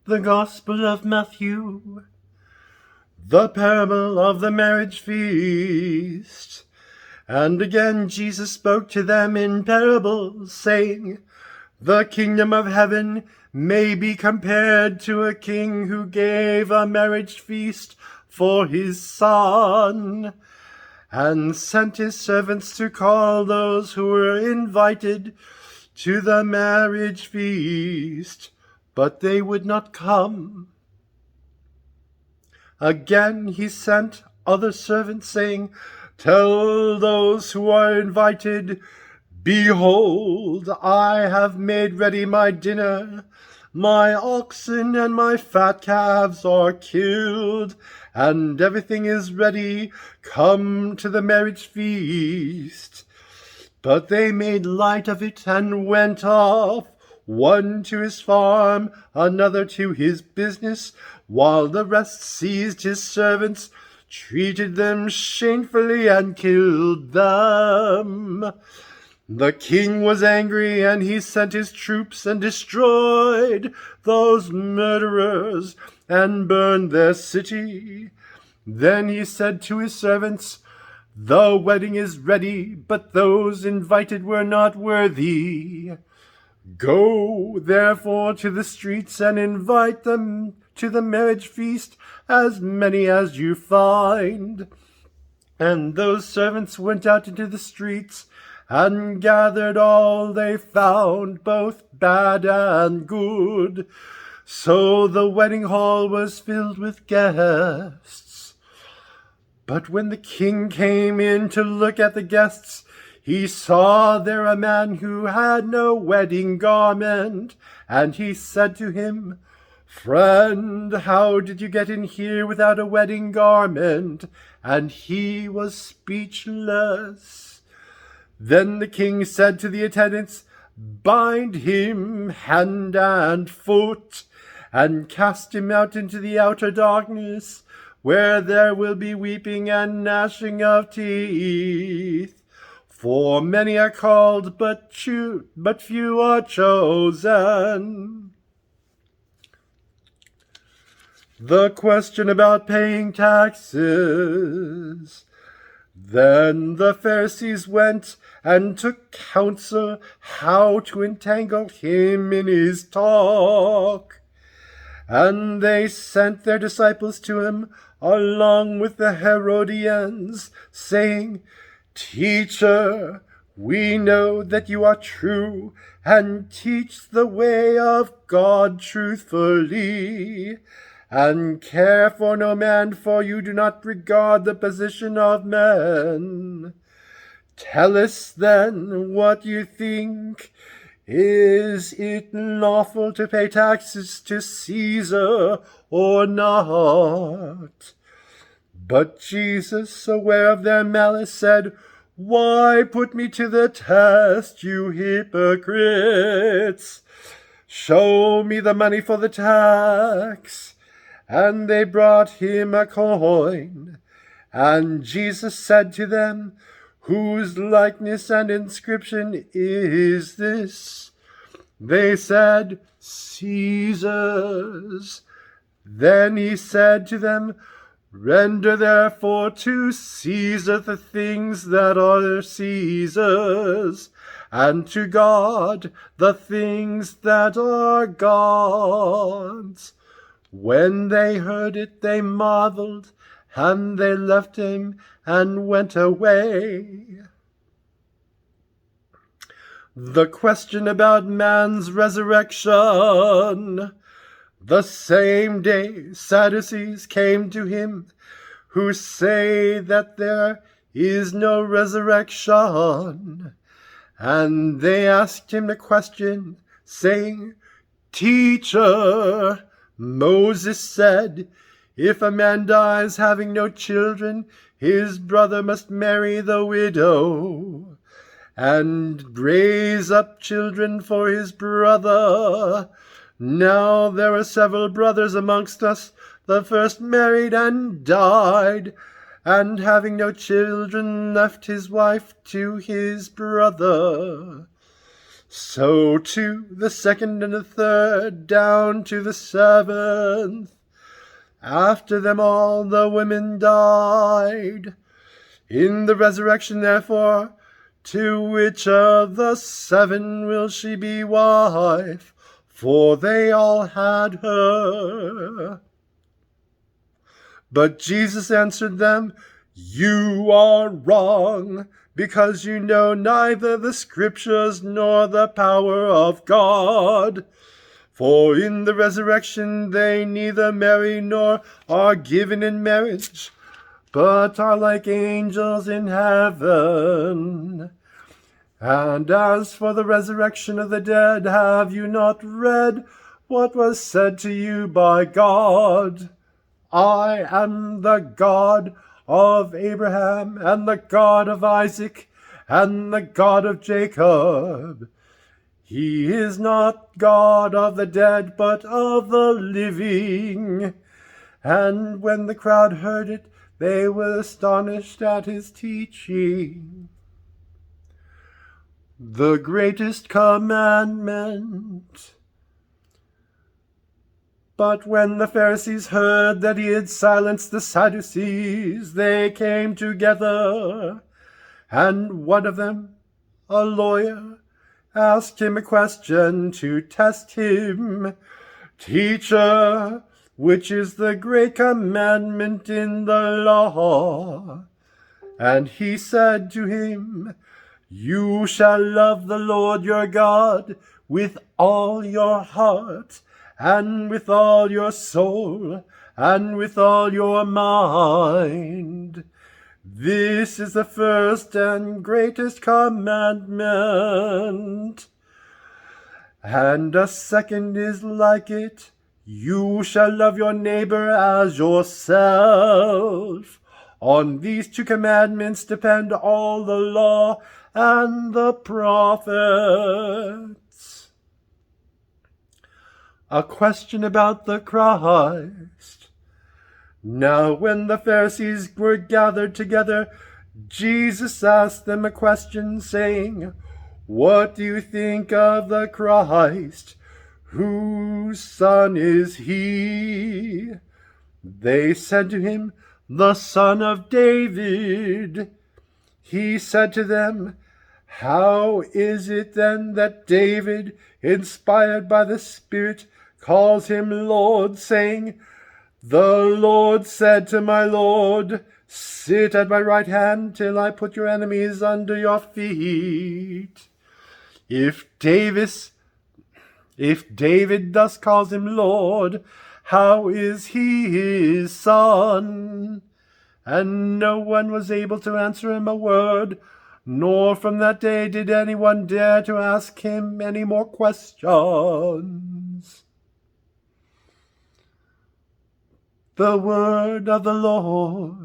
The Gospel of Matthew. The parable of the marriage feast. And again Jesus spoke to them in parables, saying, The kingdom of heaven may be compared to a king who gave a marriage feast for his son, and sent his servants to call those who were invited to the marriage feast, but they would not come. Again he sent other servants, saying, Tell those who are invited, Behold, I have made ready my dinner. My oxen and my fat calves are killed, and everything is ready. Come to the marriage feast. But they made light of it and went off, one to his farm, another to his business, while the rest seized his servants, treated them shamefully, and killed them. The king was angry, and he sent his troops and destroyed those murderers and burned their city. Then he said to his servants, The wedding is ready, but those invited were not worthy. Go, therefore, to the streets and invite them to the marriage feast, as many as you find. And those servants went out into the streets and gathered all they found, both bad and good. So the wedding hall was filled with guests. But when the king came in to look at the guests, he saw there a man who had no wedding garment, and he said to him, Friend, how did you get in here without a wedding garment? And he was speechless. Then the king said to the attendants, Bind him hand and foot, and cast him out into the outer darkness, where there will be weeping and gnashing of teeth. For many are called, but few are chosen. The question about paying taxes. Then the Pharisees went and took counsel how to entangle him in his talk. And they sent their disciples to him along with the Herodians, saying, Teacher, we know that you are true and teach the way of God truthfully, and care for no man, for you do not regard the position of men. Tell us then what you think. Is it lawful to pay taxes to Caesar or not? But Jesus, aware of their malice, said, Why put me to the test, you hypocrites? Show me the money for the tax. And they brought him a coin. And Jesus said to them, Whose likeness and inscription is this? They said, Caesar's. Then he said to them, Render therefore to Caesar the things that are Caesar's, and to God the things that are God's. When they heard it, they marveled, and they left him and went away. The question about man's resurrection. The same day Sadducees came to him, who say that there is no resurrection. And they asked him a question, saying, Teacher, Moses said, If a man dies having no children, his brother must marry the widow, and raise up children for his brother. Now there are several brothers amongst us. The first married and died, and having no children left his wife to his brother. So too the second and the third, down to the seventh. After them all the women died. In the resurrection, therefore, to which of the seven will she be wife? For they all had her. But Jesus answered them, You are wrong, because you know neither the Scriptures nor the power of God. For in the resurrection they neither marry nor are given in marriage, but are like angels in heaven. And as for the resurrection of the dead, have you not read what was said to you by God? I am the God of Abraham, and the God of Isaac, and the God of Jacob. He is not God of the dead, but of the living. And when the crowd heard it, they were astonished at his teaching. The greatest commandment. But when the Pharisees heard that he had silenced the Sadducees, they came together, and one of them, a lawyer, asked him a question to test him. Teacher, which is the great commandment in the law? And he said to him, You shall love the Lord your God with all your heart, and with all your soul, and with all your mind. This is the first and greatest commandment. And a second is like it. You shall love your neighbor as yourself. On these two commandments depend all the law and the prophets. A question about the Christ. Now when the Pharisees were gathered together, Jesus asked them a question, saying, What do you think of the Christ? Whose son is he? They said to him, The son of David. He said to them, How is it then that David, inspired by the Spirit, calls him Lord, saying, The Lord said to my Lord, Sit at my right hand till I put your enemies under your feet. If David thus calls him Lord, how is he his son? And no one was able to answer him a word, nor from that day did anyone dare to ask him any more questions. The word of the Lord.